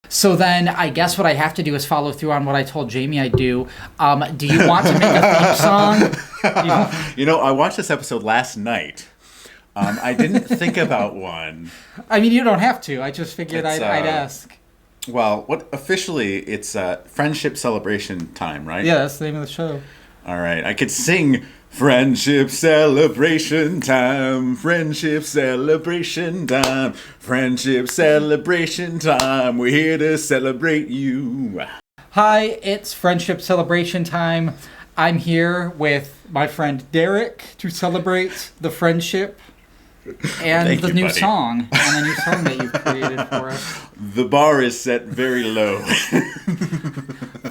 So then I guess what I have to do is follow through on what I told Jamie I'd do. Do you want to make a theme song? I watched this episode last night. I didn't think about one. I mean, you don't have to. I just figured I'd ask. Well, officially it's friendship celebration time, right? Yeah, that's the name of the show. All right, I could sing friendship celebration time, friendship celebration time, friendship celebration time. We're here to celebrate you. Hi, it's friendship celebration time. I'm here with my friend Derek to celebrate the friendship and the new song that you've created for us. The bar is set very low.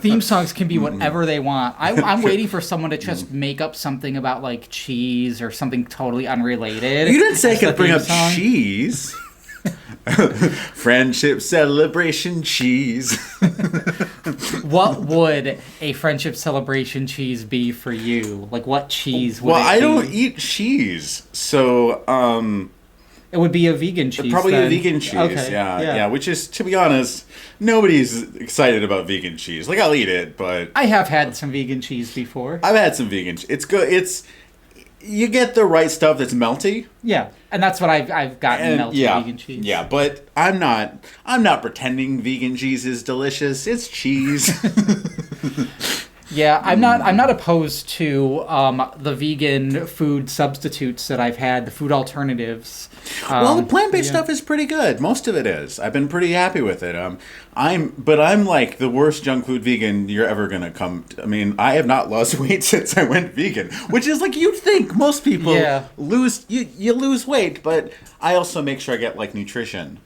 Theme songs can be whatever they want. I'm waiting for someone to just make up something about like cheese or something totally unrelated. You didn't say I could bring up cheese. Friendship celebration cheese. What would a friendship celebration cheese be for you? Like, what cheese would it be? Well, I don't eat cheese, so it would be a vegan cheese. Probably then. a vegan cheese, okay. yeah. Which is, to be honest, nobody's excited about vegan cheese. Like, I'll eat it, but I have had some vegan cheese before. I've had some vegan. It's good. You get the right stuff that's melty. Yeah, and that's what I've gotten melty vegan cheese. Yeah, but I'm not pretending vegan cheese is delicious. It's cheese. Yeah, I'm not opposed to the vegan food substitutes that I've had, the food alternatives. Well, the plant-based stuff is pretty good. Most of it is. I've been pretty happy with it. I'm like the worst junk food vegan you're ever gonna come. I mean, I have not lost weight since I went vegan, which is like you'd think most people lose. You lose weight, but I also make sure I get like nutrition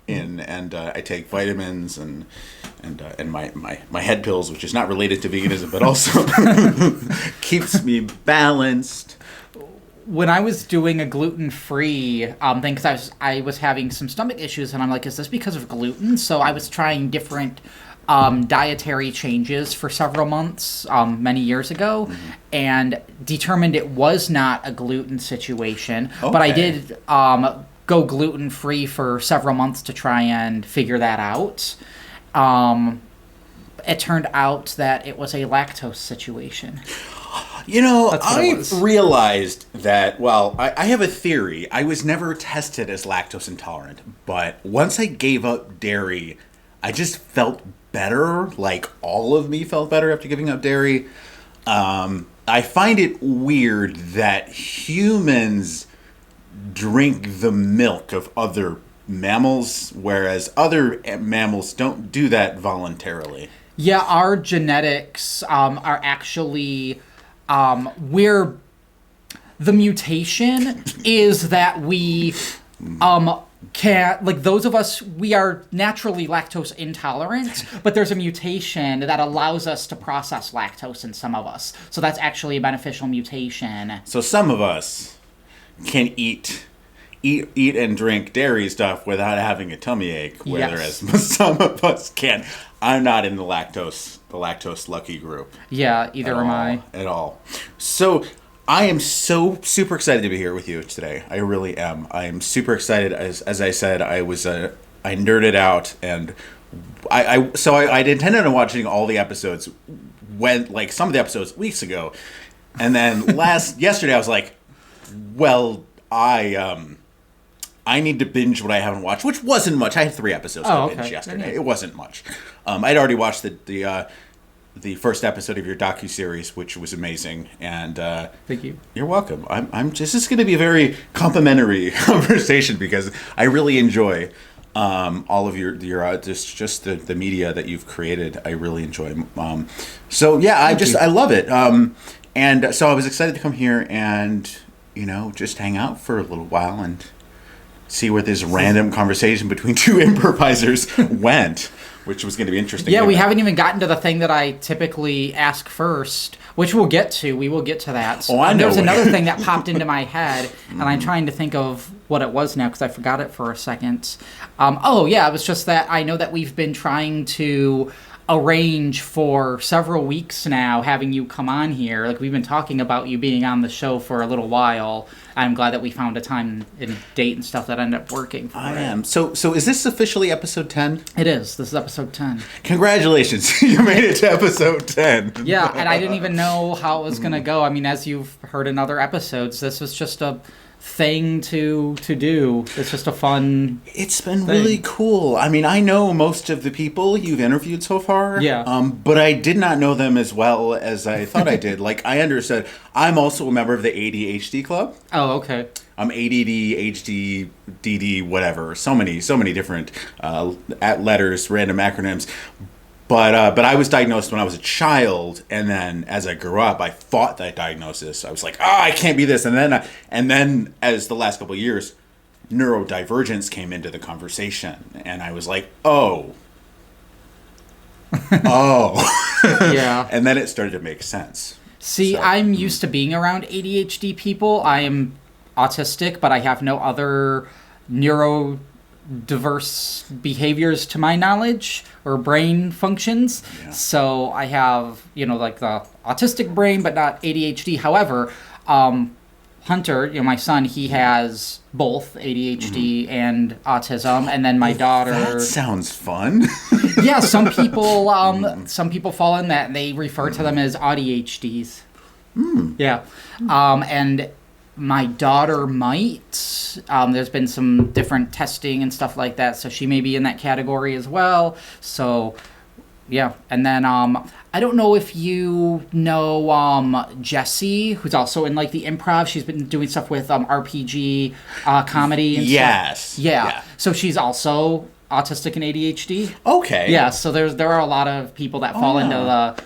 in, and I take vitamins and my head pills, which is not related to veganism, but also keeps me balanced. When I was doing a gluten-free thing, because I was having some stomach issues, and I'm like, is this because of gluten? So I was trying different dietary changes for several months many years ago, and determined it was not a gluten situation. Okay. But I did go gluten-free for several months to try and figure that out. It turned out that it was a lactose situation. I realized that, well, I have a theory. I was never tested as lactose intolerant, but once I gave up dairy, I just felt better. Like, all of me felt better after giving up dairy. I find it weird that humans drink the milk of other mammals, whereas other mammals don't do that voluntarily. Yeah, our genetics are actually... where the mutation is that we can't, like those of us, we are naturally lactose intolerant, but there's a mutation that allows us to process lactose in some of us. So that's actually a beneficial mutation. So some of us can eat and drink dairy stuff without having a tummy ache, whereas some of us can't. I'm not in the lactose lucky group. Yeah, either am I. At all. So I am so super excited to be here with you today. I really am. I am super excited. As I said, I nerded out, and I intended on watching all the episodes some of the episodes weeks ago, and then yesterday I was like, well, I need to binge what I haven't watched, which wasn't much. I had 3 episodes to binge yesterday. Yeah. It wasn't much. I'd already watched the first episode of your docuseries, which was amazing. And thank you. You're welcome. This is going to be a very complimentary conversation because I really enjoy all of your just the media that you've created. I really enjoy. I love it. And so I was excited to come here and just hang out for a little while and see where this random conversation between 2 improvisers went, which was going to be interesting. Yeah, we haven't even gotten to the thing that I typically ask first, which we'll get to. We will get to that. Oh, I know. There's another thing that popped into my head, and I'm trying to think of what it was now because I forgot it for a second. It was just that I know that we've been trying to arrange for several weeks now having you come on here. Like, we've been talking about you being on the show for a little while. I'm glad that we found a time and date and stuff that ended up working for I it. am. So is this officially episode 10? It is. This is episode 10. Congratulations. You made it to episode 10. Yeah, and I didn't even know how it was going to go. I mean, as you've heard in other episodes, this was just a thing to do. It's just a fun It's been thing. really cool. I mean, I know most of the people you've interviewed so far. Yeah. But I did not know them as well as I thought I did. Like, I understood. I'm also a member of the ADHD club. Oh, okay. I'm ADD, HD, DD, whatever. So many different letters, random acronyms. But I was diagnosed when I was a child, and then as I grew up, I fought that diagnosis. I was like, I can't be this. And then as the last couple of years, neurodivergence came into the conversation, and I was like, oh. Yeah. And then it started to make sense. See, So, I'm used to being around ADHD people. I am autistic, but I have no other neurodiverse behaviors to my knowledge or brain functions. Yeah. So I have, like the autistic brain, but not ADHD. However, Hunter, my son, he has both ADHD and autism, and then my daughter. That sounds fun. Yeah, some people fall in that, and they refer to them as ADHDs. Yeah, and my daughter might. There's been some different testing and stuff like that, so she may be in that category as well. So, yeah, and then I don't know if you know Jessie, who's also in like the improv. She's been doing stuff with RPG comedy and Yes. stuff. Yeah. So she's also autistic and ADHD. Okay. Yeah, so there are a lot of people that fall into the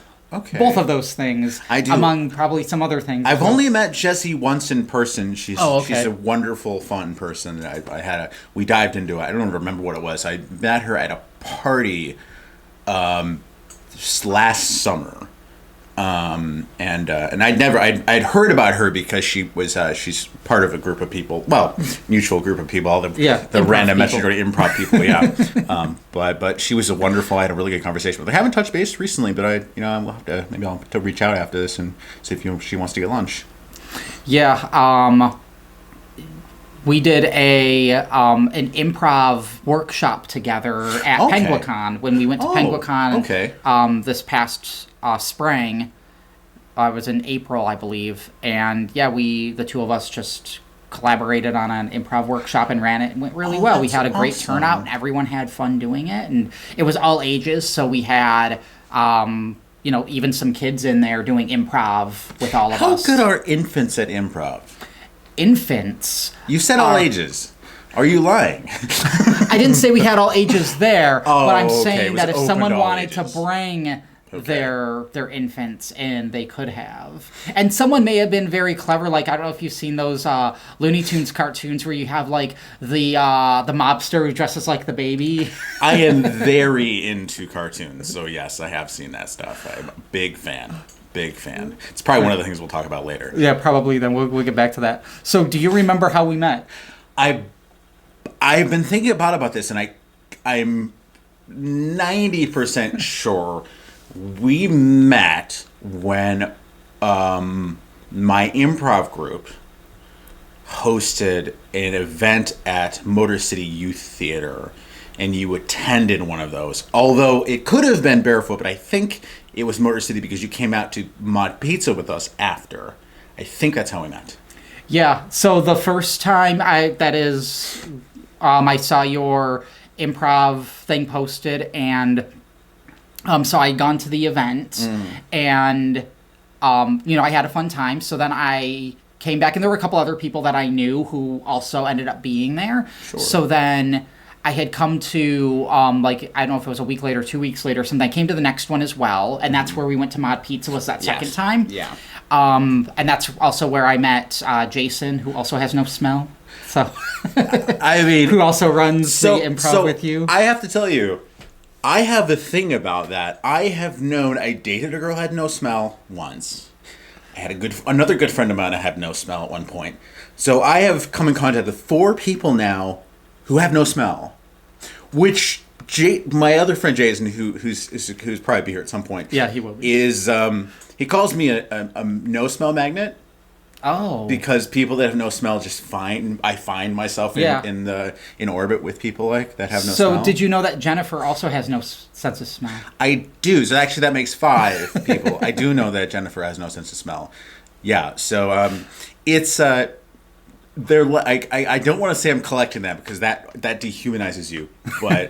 both of those things. I do. Among probably some other things. I've only met Jessie once in person. She's okay. she's a wonderful, fun person. We dived into it. I don't remember what it was. I met her at a party last summer. And I'd heard about her because she's part of a group of people, mutual group of people, all the random imaginary improv people, yeah. But she was wonderful. I had a really good conversation with her. I haven't touched base recently, but I'll have to reach out after this and see if she wants to get lunch. Yeah, we did an improv workshop together at Penguicon when we went to Penguicon this past spring. It was in April, I believe, and yeah, the two of us just collaborated on an improv workshop and ran it. It went really well. We had a great turnout, and everyone had fun doing it, and it was all ages, so we had even some kids in there doing improv with all of us. How good are infants at improv? Infants. You said all ages. Are you lying? I didn't say we had all ages there, but I'm saying that if open someone to all wanted ages. to bring their infants in, they could have. And someone may have been very clever. Like, I don't know if you've seen those Looney Tunes cartoons where you have like the mobster who dresses like the baby. I am very into cartoons, so yes, I have seen that stuff. I'm a big fan. Big fan. It's probably one of the things we'll talk about later. Yeah, probably. Then we'll get back to that. So, do you remember how we met? I've been thinking about this, and I'm 90% sure we met when my improv group hosted an event at Motor City Youth Theater, and you attended one of those. Although it could have been Barefoot, but I think it was Motor City because you came out to Mod Pizza with us after. I think that's how we met. Yeah. So the first time I saw your improv thing posted, and so I had gone to the event, and I had a fun time. So then I came back, and there were a couple other people that I knew who also ended up being there. Sure. So then I had come to, I don't know if it was a week later, 2 weeks later or something. I came to the next one as well, and that's where we went to Mod Pizza was that second time. Yeah. And that's also where I met Jason, who also has no smell. So, I mean, who also runs the improv with you. I have to tell you, I have a thing about that. I dated a girl who had no smell once. I had another good friend of mine that had no smell at one point. So I have come in contact with 4 people now who have no smell, which My other friend Jason, who's probably be here at some point. Yeah, he will be. Is he calls me a no smell magnet. Oh. Because people that have no smell just I find myself in orbit with people like that have no smell. So did you know that Jennifer also has no sense of smell? I do. So actually that makes 5 people. I do know that Jennifer has no sense of smell. Yeah. So it's they're like I don't want to say I'm collecting them because that dehumanizes you, but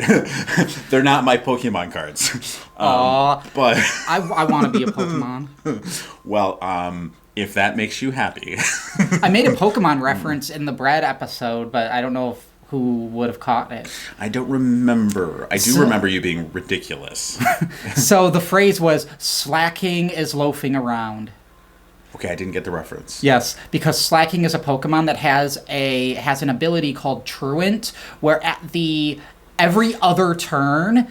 they're not my Pokemon cards. But I want to be a Pokemon. Well, if that makes you happy. I made a Pokemon reference in the Brad episode, but I don't know who would have caught it. I don't remember. I do remember you being ridiculous. So the phrase was, slacking is loafing around. Okay, I didn't get the reference. Yes, because Slacking is a Pokemon that has an ability called Truant, where every other turn,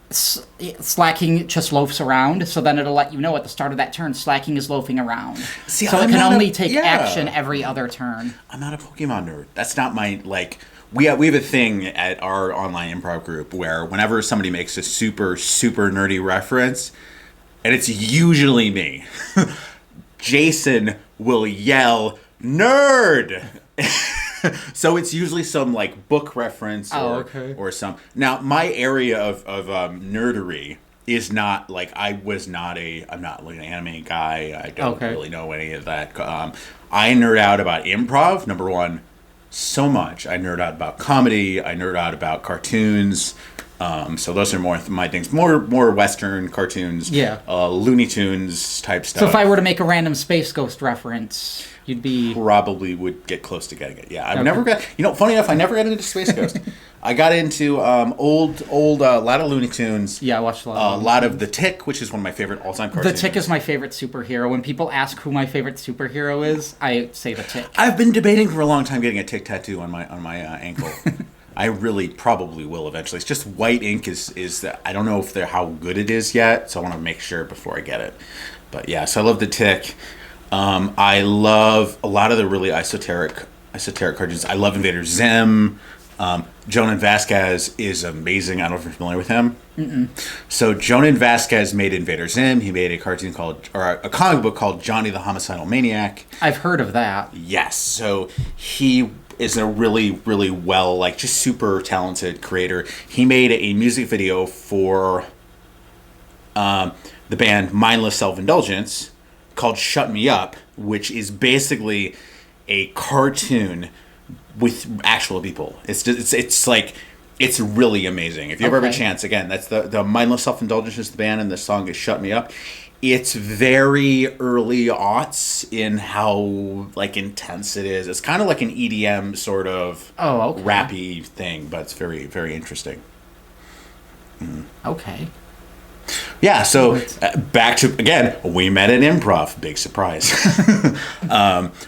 Slacking just loafs around, so then it'll let you know at the start of that turn, Slacking is loafing around. See, so it can only take action every other turn. I'm not a Pokemon nerd. That's not my, like... We have a thing at our online improv group where whenever somebody makes a super, super nerdy reference, and it's usually me, Jason will yell, "Nerd!" So it's usually some like book reference or some. Now my area of nerdery is not like I'm not like an anime guy. I don't really know any of that. I nerd out about improv. Number one, so much. I nerd out about comedy. I nerd out about cartoons. So those are more my things. More Western cartoons. Yeah. Looney Tunes type stuff. So if I were to make a random Space Ghost reference, you'd be... Probably would get close to getting it. Yeah. Never got... funny enough, I never got into Space Ghost. I got into old a lot of Looney Tunes. Yeah, I watched a lot. A lot of The Tick, which is one of my favorite all-time cartoons. The Tick is my favorite superhero. When people ask who my favorite superhero is, I say The Tick. I've been debating for a long time getting a Tick tattoo on my ankle. I really probably will eventually. It's just white ink is I don't know how good it is yet, so I want to make sure before I get it. But yeah, so I love The Tick. I love a lot of the really esoteric cartoons. I love Invader Zim. Jonan Vasquez is amazing. I don't know if you're familiar with him. Mm-mm. So Jonan Vasquez made Invader Zim. He made a comic book called Johnny the Homicidal Maniac. I've heard of that. Yes. So he is a really, really just super talented creator. He made a music video for the band Mindless Self-Indulgence called Shut Me Up, which is basically a cartoon with actual people. It's really amazing. If you ever have a chance, again, that's the Mindless Self-Indulgence is the band, and the song is Shut Me Up. It's very early aughts in how intense it is. It's kind of like an EDM sort of rappy thing, but it's very, very interesting. Okay. Yeah, so back to, again, we met at improv. Big surprise.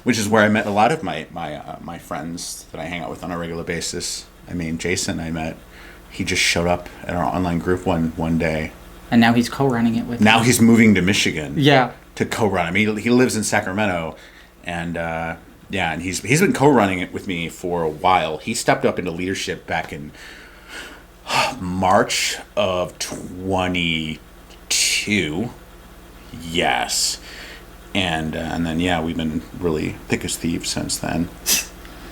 Which is where I met a lot of my friends that I hang out with on a regular basis. I mean, Jason I met, he just showed up at our online group one day. And now he's co-running it with Now he's moving to Michigan. Yeah. To co-run. I mean, he lives in Sacramento, and and he's been co-running it with me for a while. He stepped up into leadership back in March of 22. Yes. And then we've been really thick as thieves since then.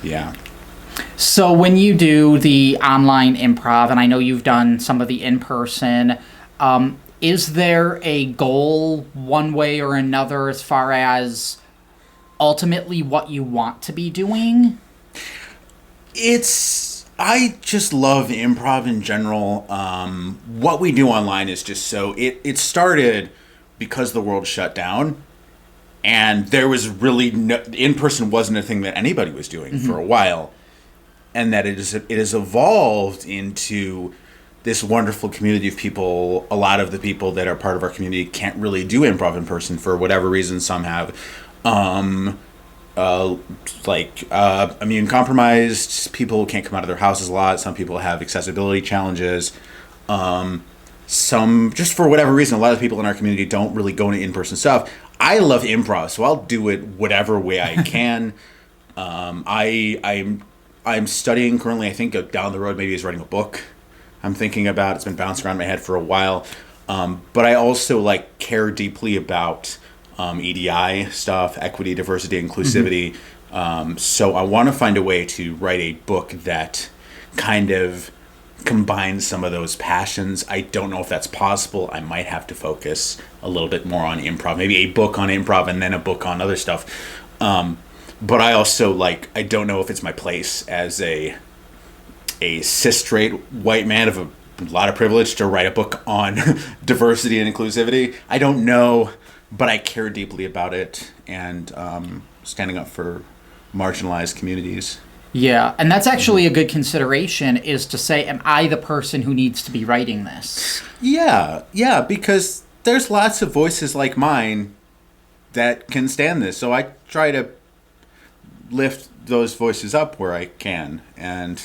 Yeah. So when you do the online improv, and I know you've done some of the in-person, is there a goal one way or another as far as ultimately what you want to be doing? I just love improv in general. What we do online is just it started because the world shut down, and there was really in-person wasn't a thing that anybody was doing for a while, and that it has evolved into this wonderful community of people. A lot of the people that are part of our community can't really do improv in person for whatever reason. Some have immune compromised people can't come out of their houses a lot. Some people have accessibility challenges. Some just for whatever reason, a lot of people in our community don't really go into in-person stuff. I love improv, so I'll do it whatever way I can. I'm studying currently. I think down the road maybe is writing a book. I'm thinking about. It's been bouncing around my head for a while. But I also like care deeply about EDI stuff, equity, diversity, inclusivity. So I want to find a way to write a book that kind of combines some of those passions. I don't know if that's possible. I might have to focus a little bit more on improv, maybe a book on improv and then a book on other stuff. But I also I don't know if it's my place as a cis straight white man of a lot of privilege to write a book on diversity and inclusivity. I don't know, but I care deeply about it and standing up for marginalized communities. Yeah, and that's actually a good consideration, is to say, am I the person who needs to be writing this? Yeah, because there's lots of voices like mine that can stand this. So I try to lift those voices up where I can, and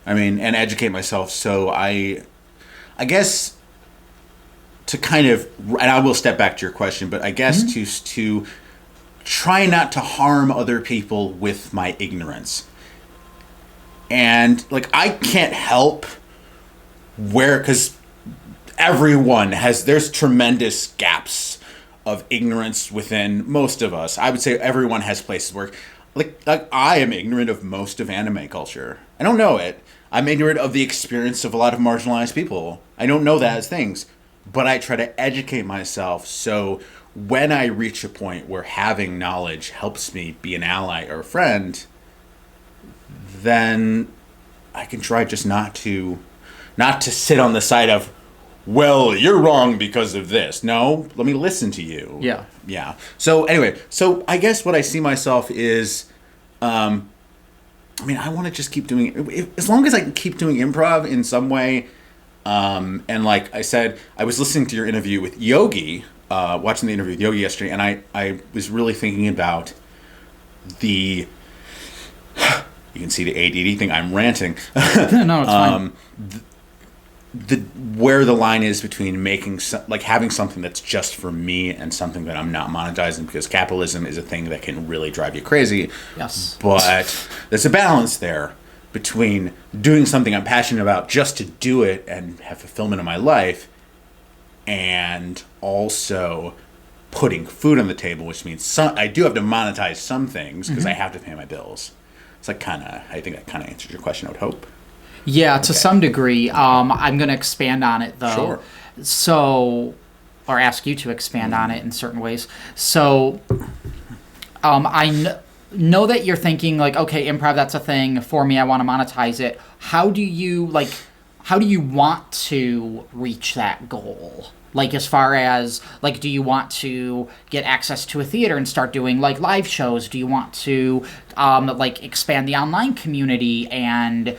educate myself. So I guess to kind of, and I will step back to your question, but I guess to try not to harm other people with my ignorance. And I can't help because there's tremendous gaps of ignorance within most of us. I would say everyone has places where I am ignorant of most of anime culture. I don't know it. I'm ignorant of the experience of a lot of marginalized people. I don't know that as things, but I try to educate myself. So when I reach a point where having knowledge helps me be an ally or a friend, then I can try just not to sit on the side of, well, you're wrong because of this. No, let me listen to you. Yeah. So anyway, I guess what I see myself is, I want to just keep doing it. As long as I can keep doing improv in some way. And like I said, I was listening to your interview with Yogi, watching the interview with Yogi yesterday, and I was really thinking about you can see the ADD thing. I'm ranting. No, it's fine. Where the line is between making having something that's just for me and something that I'm not monetizing, because capitalism is a thing that can really drive you crazy. Yes. But there's a balance there between doing something I'm passionate about just to do it and have fulfillment in my life, and also putting food on the table, which means I do have to monetize some things because I have to pay my bills. It's I think that kind of answers your question, I would hope. Yeah, to some degree. I'm going to expand on it, though. Sure. So, or ask you to expand on it in certain ways. So, I know that you're thinking, okay, improv, that's a thing. For me, I want to monetize it. How do you want to reach that goal? As far as, do you want to get access to a theater and start doing, live shows? Do you want to, expand the online community and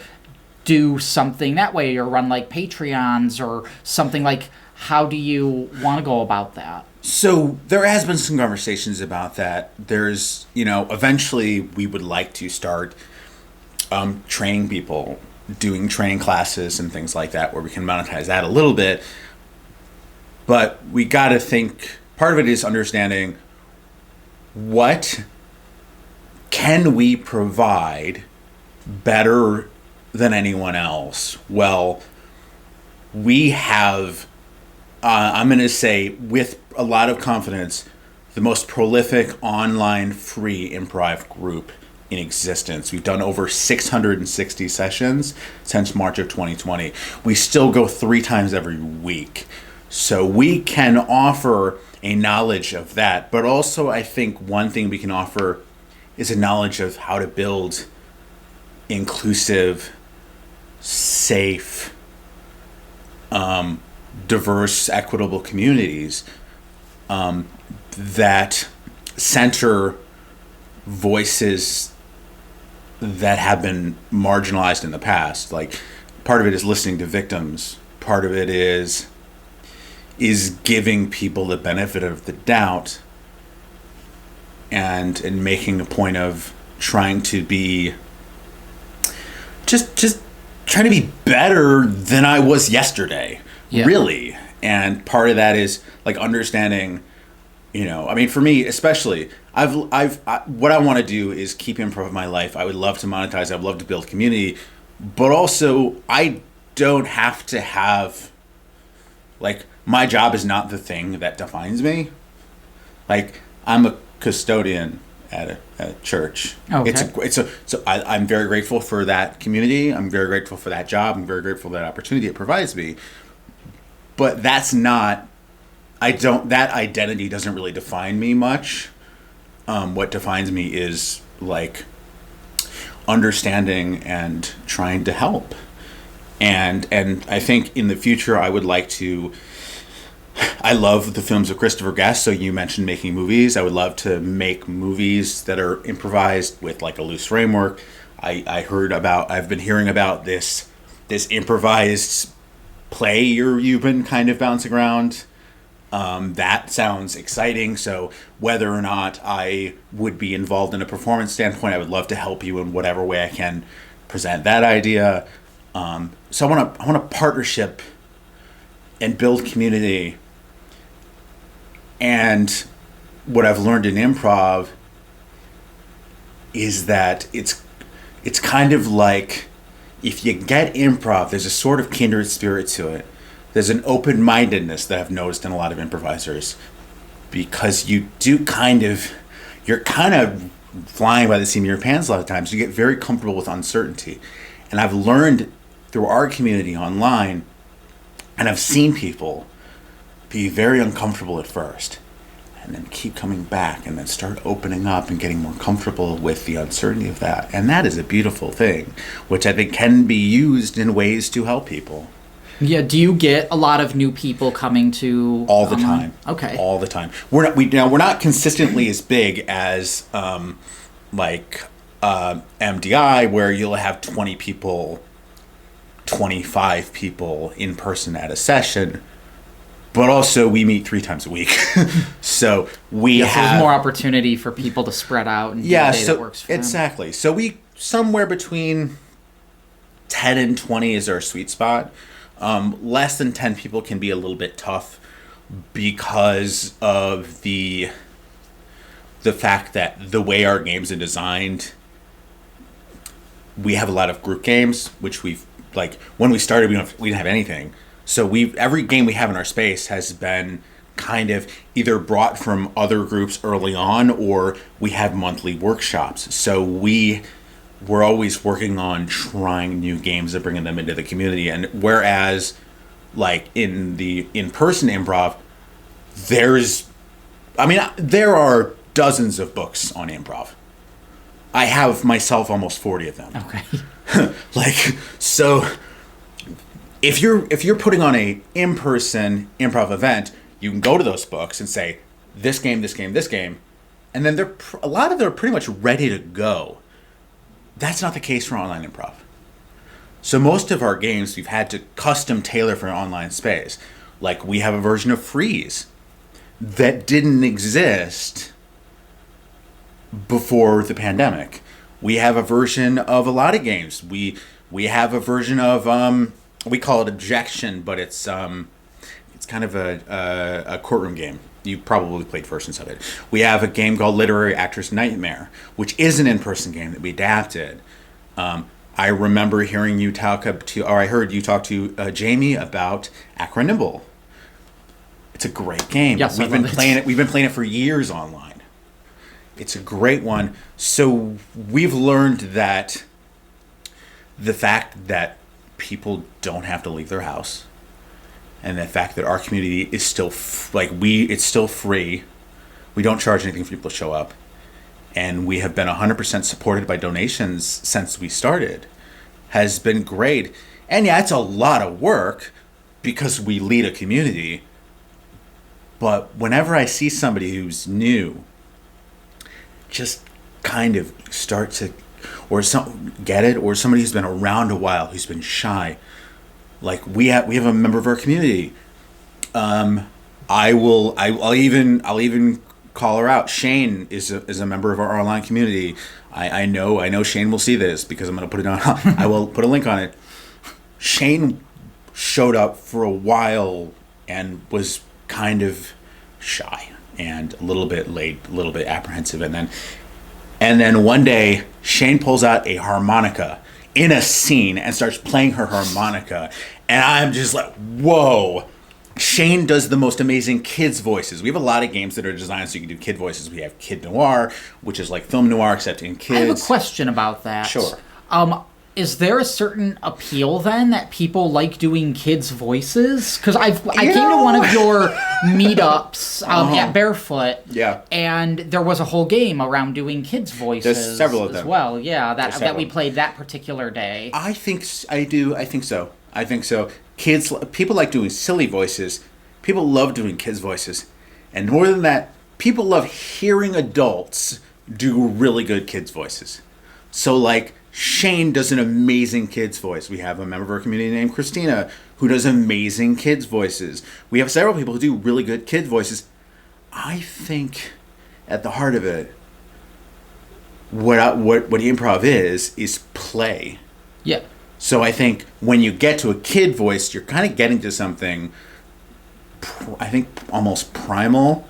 do something that way, or run Patreons or something? How do you want to go about that? So there has been some conversations about that. There's, eventually we would like to start training people, doing training classes and things like that, where we can monetize that a little bit. But we got to think, part of it is understanding what can we provide better than anyone else. Well, we have, I'm going to say with a lot of confidence, the most prolific online free improv group in existence. We've done over 660 sessions since March of 2020. We still go 3 times every week. So we can offer a knowledge of that. But also I think one thing we can offer is a knowledge of how to build inclusive, safe, diverse, equitable communities that center voices that have been marginalized in the past. Part of it is listening to victims. Part of it is giving people the benefit of the doubt and making a point of trying to be just trying to be better than I was yesterday. Yeah. Really. And part of that is understanding, for me especially, what I want to do is keep improv in my life. I would love to monetize. I would love to build community, but also I don't have to have, like, my job is not the thing that defines me. Like, I'm a custodian at a church. Okay. I'm very grateful for that community. I'm very grateful for that job. I'm very grateful for that opportunity it provides me. But that's not, that identity doesn't really define me much. What defines me is, like, understanding and trying to help. And I think in the future I would like to, I love the films of Christopher Guest, so you mentioned making movies. I would love to make movies that are improvised with, like, a loose framework. I've been hearing about this improvised play you've been kind of bouncing around. That sounds exciting. So whether or not I would be involved in a performance standpoint, I would love to help you in whatever way I can present that idea. So I want a partnership and build community. And what I've learned in improv is that it's kind of like, if you get improv, there's a sort of kindred spirit to it. There's an open-mindedness that I've noticed in a lot of improvisers, because you're kind of flying by the seat of your pants a lot of times. You get very comfortable with uncertainty. And I've learned through our community online, and I've seen people be very uncomfortable at first, and then keep coming back, and then start opening up and getting more comfortable with the uncertainty of that. And that is a beautiful thing, which I think can be used in ways to help people. Yeah, do you get a lot of new people coming to all the time? Okay. All the time. We're not consistently as big as MDI, where you'll have 20 people, 25 people in person at a session. But also, we meet 3 times a week. So there's more opportunity for people to spread out and do a day that works for them. Exactly. So we, somewhere between 10 and 20 is our sweet spot. Less than 10 people can be a little bit tough because of the fact that the way our games are designed, we have a lot of group games, which when we started, we didn't have anything. So every game we have in our space has been kind of either brought from other groups early on, or we have monthly workshops. So we're always working on trying new games and bringing them into the community. And whereas, like, in the in-person improv, there are dozens of books on improv. I have myself almost 40 of them. Okay. So if you're putting on a in-person improv event, you can go to those books and say, this game, this game, this game, and then a lot of them are pretty much ready to go. That's not the case for online improv. So most of our games we've had to custom tailor for an online space. Like, we have a version of Freeze that didn't exist before the pandemic. We have a version of a lot of games. We have a version of we call it Objection, but it's kind of a courtroom game. You probably played versions of it. We have a game called Literary Actor's Nightmare, which is an in-person game that we adapted. I remember hearing you talk I heard you talk to Jamie about Acronimble. It's a great game. Yes, We've been playing it for years online. It's a great one. So we've learned that the fact that people don't have to leave their house, and the fact that our community is still it's still free. We don't charge anything for people to show up, and we have been 100% supported by donations since we started, has been great. And yeah, it's a lot of work because we lead a community. But whenever I see somebody who's new, just kind of start to, or get it, or somebody who's been around a while, who's been shy. Like, we have a member of our community. I'll even call her out. Shane is a member of our online community. I know Shane will see this because I'm going to put it on. I will put a link on it. Shane showed up for a while and was kind of shy and a little bit late, a little bit apprehensive, and then one day Shane pulls out a harmonica in a scene and starts playing her harmonica, and I'm just like, whoa. Shane does the most amazing kids' voices. We have a lot of games that are designed so you can do kid voices. We have Kid Noir, which is like film noir except in kids. I have a question about that. Sure. Is there a certain appeal then that people like doing kids' voices? Because I came to one of your meetups at Barefoot, and there was a whole game around doing kids' voices. There's several of them as well. Yeah, that we played that particular day. I think so. People like doing silly voices. People love doing kids' voices, and more than that, people love hearing adults do really good kids' voices. So like. Shane does an amazing kid's voice. We have a member of our community named Christina who does amazing kids' voices. We have several people who do really good kid voices. I think at the heart of it, what improv is play. Yeah. So I think when you get to a kid voice, you're kind of getting to something, I think, almost primal,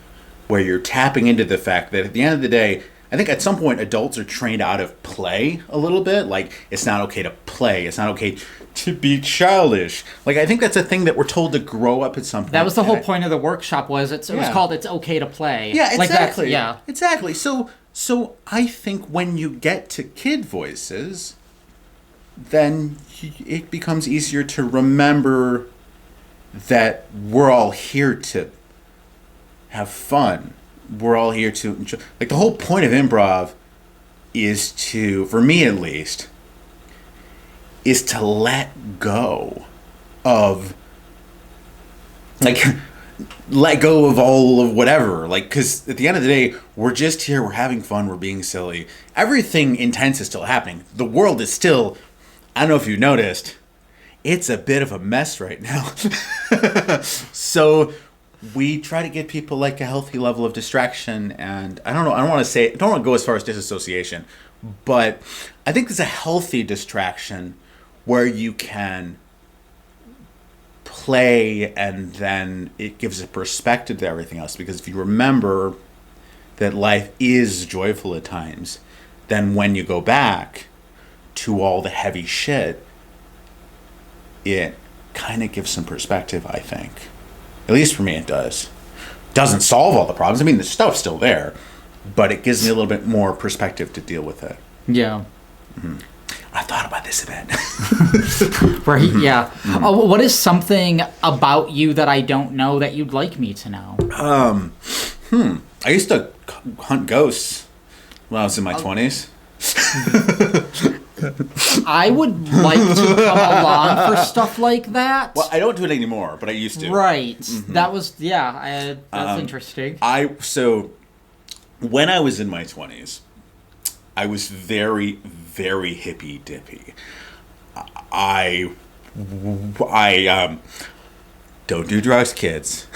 where you're tapping into the fact that at the end of the day, I think at some point adults are trained out of play a little bit. Like, it's not okay to play. It's not okay to be childish. Like, I think that's a thing that we're told to grow up at some point. That was the whole point of the workshop was it was called It's Okay to Play. Yeah, exactly. Like Exactly. So I think when you get to kid voices, then it becomes easier to remember that we're all here to have fun. We're all here to enjoy. Like, the whole point of improv is to, for me at least, is to let go of, like, let go of all of whatever. Like, because at the end of the day, we're just here, we're having fun, we're being silly. Everything intense is still happening. The world is still, I don't know if you noticed, it's a bit of a mess right now. So we try to give people like a healthy level of distraction, and I don't want to go as far as disassociation, but I think there's a healthy distraction where you can play and then it gives a perspective to everything else, because if you remember that life is joyful at times, then when you go back to all the heavy shit, it kind of gives some perspective, I think. At least for me, it does. Doesn't solve all the problems. I mean, the stuff's still there, but it gives me a little bit more perspective to deal with it. Yeah. Mm-hmm. I thought about this a bit. Right, yeah. Mm-hmm. What is something about you that I don't know that you'd like me to know? I used to hunt ghosts when I was in my 20s. I would like to come along for stuff like that. Well, I don't do it anymore, but I used to. Right. Mm-hmm. That was, that's interesting. So, when I was in my 20s, I was very, very hippy-dippy. I don't do drugs, kids.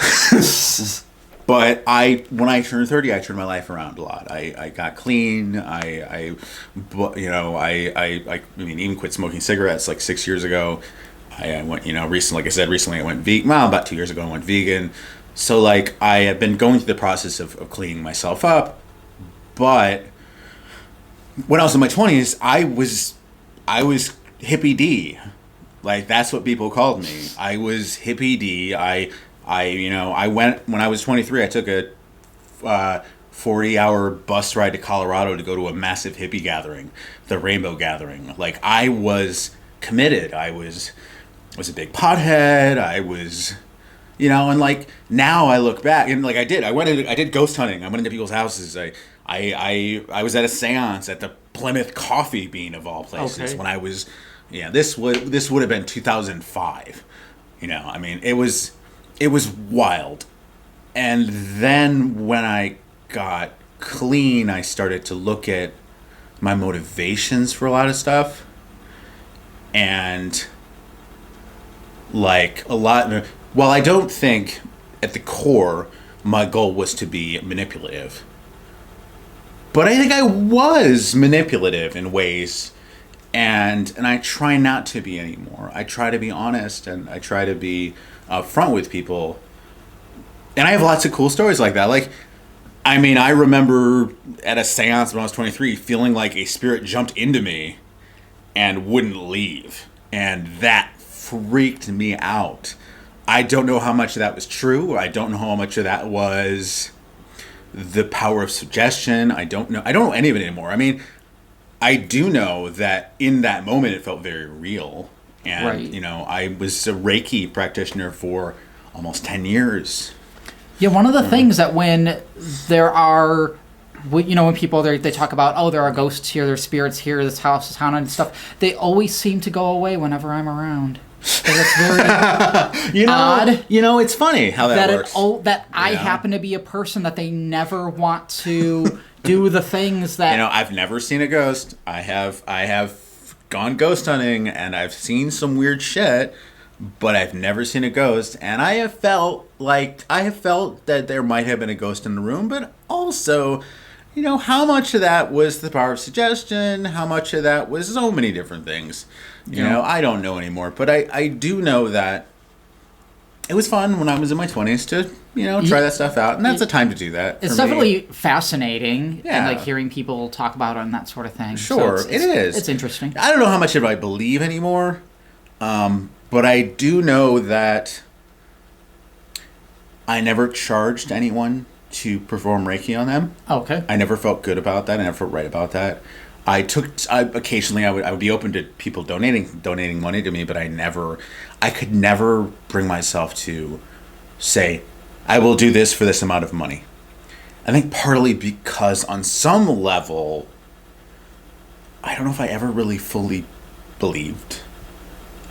But when I turned 30, I turned my life around a lot. I got clean. I even quit smoking cigarettes like 6 years ago. I went, recently I went vegan. Well, about 2 years ago I went vegan. So like I have been going through the process of cleaning myself up. But when I was in my 20s, I was hippie D. Like, that's what people called me. I was hippie D. I went, when I was 23, I took a 40-hour bus ride to Colorado to go to a massive hippie gathering, the Rainbow Gathering. Like, I was committed. I was a big pothead. I was, and like, now I look back, and like I did ghost hunting. I went into people's houses. I was at a seance at the Plymouth Coffee Bean of all places when I was, this would have been 2005. I mean, it was wild. And then when I got clean, I started to look at my motivations for a lot of stuff. And like while I don't think at the core my goal was to be manipulative, but I think I was manipulative in ways, and I try not to be anymore. I try to be honest, and I try to be upfront with people. And I have lots of cool stories like that. Like, I mean, I remember at a seance when I was 23 feeling like a spirit jumped into me and wouldn't leave. And that freaked me out. I don't know how much of that was true. I don't know how much of that was the power of suggestion. I don't know any of it anymore. I mean, I do know that in that moment it felt very real. And, Right. I was a Reiki practitioner for almost 10 years. Yeah, one of the things that when there are, when people they talk about, oh, there are ghosts here, there's spirits here, this house is haunted and stuff, they always seem to go away whenever I'm around. So that's very odd. It's funny how that works. I happen to be a person that they never want to do the things that. I've never seen a ghost. I have gone ghost hunting and I've seen some weird shit, but I've never seen a ghost. And I have felt that there might have been a ghost in the room, but also, how much of that was the power of suggestion? How much of that was so many different things? I don't know anymore, but I do know that it was fun when I was in my 20s to, try that stuff out. And that's a time to do that. It's definitely fascinating. Yeah. And hearing people talk about it and that sort of thing. Sure, So it is. It's interesting. I don't know how much of it I believe anymore. But I do know that I never charged anyone to perform Reiki on them. Okay. I never felt good about that. I never felt right about that. Occasionally I would be open to people donating money to me, but I could never bring myself to say, I will do this for this amount of money. I think partly because on some level, I don't know if I ever really fully believed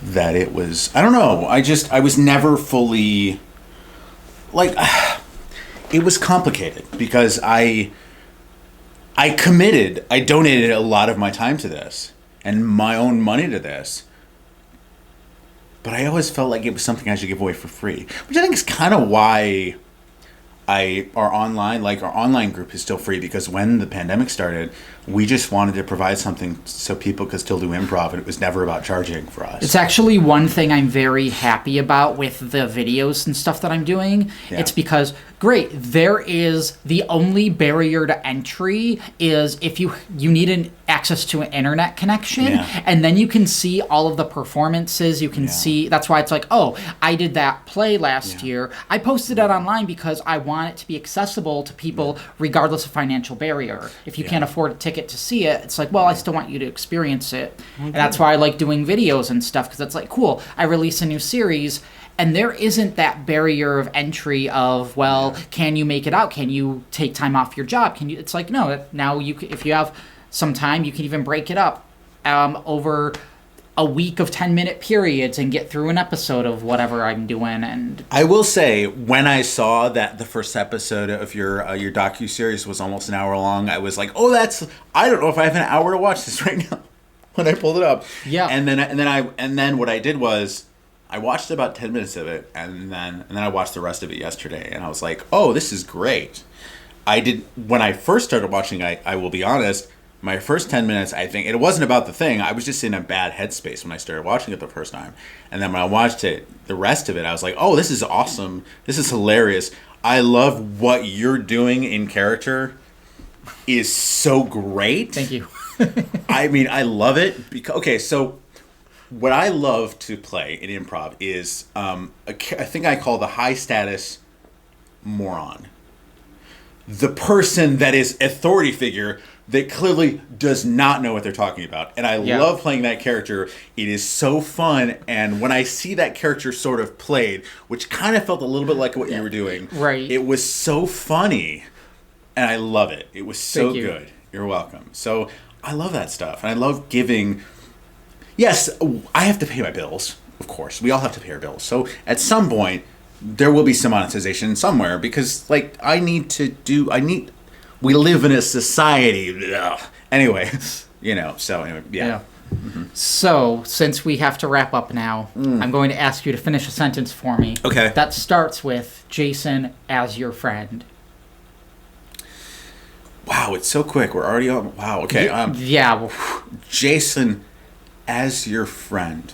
that it was, I don't know. I was never fully, it was complicated because I donated a lot of my time to this and my own money to this. But I always felt like it was something I should give away for free, which I think is kind of why our online group is still free, because when the pandemic started, we just wanted to provide something so people could still do improv, and it was never about charging for us. It's actually one thing I'm very happy about with the videos and stuff that I'm doing. Yeah. It's because, great, there is the only barrier to entry is if you need access to an internet connection, and then you can see all of the performances. You can see, that's why it's like, oh, I did that play last year. I posted it online because I want it to be accessible to people regardless of financial barrier. If you can't afford a ticket to see it, it's like, well, I still want you to experience it. Okay. And that's why I like doing videos and stuff, because it's like, cool, I release a new series, and there isn't that barrier of entry of, well, can you make it out? Can you take time off your job? It's like, no, now if you have some time, you can even break it up over a week of 10-minute periods and get through an episode of whatever I'm doing. And I will say, when I saw that the first episode of your docuseries was almost an hour long, I was like, oh, I don't know if I have an hour to watch this right now. When I pulled it up, and then what I did was I watched about 10 minutes of it, and then I watched the rest of it yesterday, and I was like, oh, this is great. When I first started watching, I will be honest, my first 10 minutes, I think, it wasn't about the thing. I was just in a bad headspace when I started watching it the first time. And then when I watched it, the rest of it, I was like, oh, this is awesome. This is hilarious. I love what you're doing in character is so great. Thank you. I mean, I love it. Okay, so what I love to play in improv is I think I call the high status moron. The person that is authority figure that clearly does not know what they're talking about. And I love playing that character. It is so fun. And when I see that character sort of played, which kind of felt a little bit like what you were doing, right? It was so funny. And I love it. It was so good. You're welcome. So I love that stuff. And I love giving... Yes, I have to pay my bills, of course. We all have to pay our bills. So at some point, there will be some monetization somewhere, because, we live in a society. Ugh. Anyway, yeah. Mm-hmm. So, since we have to wrap up now, I'm going to ask you to finish a sentence for me. Okay. That starts with Jason as your friend. Wow, it's so quick. We're already on. Wow, okay. Jason as your friend.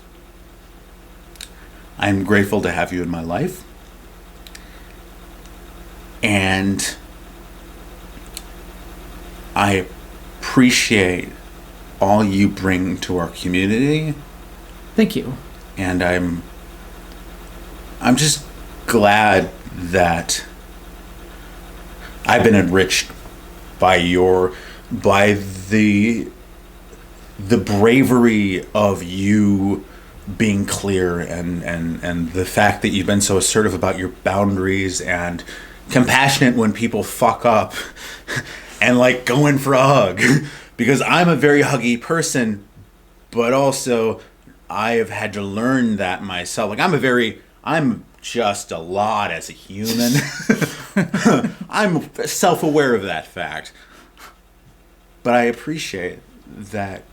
I'm grateful to have you in my life. And I appreciate all you bring to our community. Thank you. And I'm just glad that I've been enriched by the bravery of you being clear, and the fact that you've been so assertive about your boundaries and compassionate when people fuck up and like going for a hug, because I'm a very huggy person, but also I have had to learn that myself. Like I'm just a lot as a human. I'm self-aware of that fact. But I appreciate that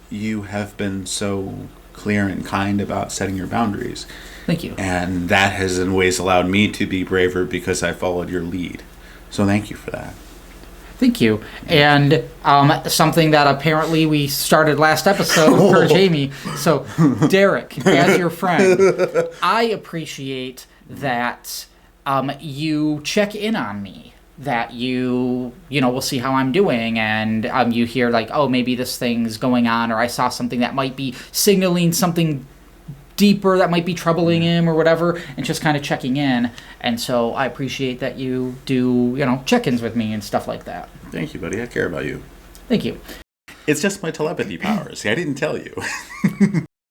you have been so clear and kind about setting your boundaries. Thank you. And that has in ways allowed me to be braver because I followed your lead. So thank you for that. Thank you. And something that apparently we started last episode per Jamie. So, Derek, as your friend, I appreciate that you check in on me. That you will see how I'm doing, and you hear like, oh, maybe this thing's going on, or I saw something that might be signaling something deeper that might be troubling him or whatever, and just kind of checking in. And so I appreciate that you do, check-ins with me and stuff like that. Thank you, buddy. I care about you. Thank you. It's just my telepathy powers. I didn't tell you.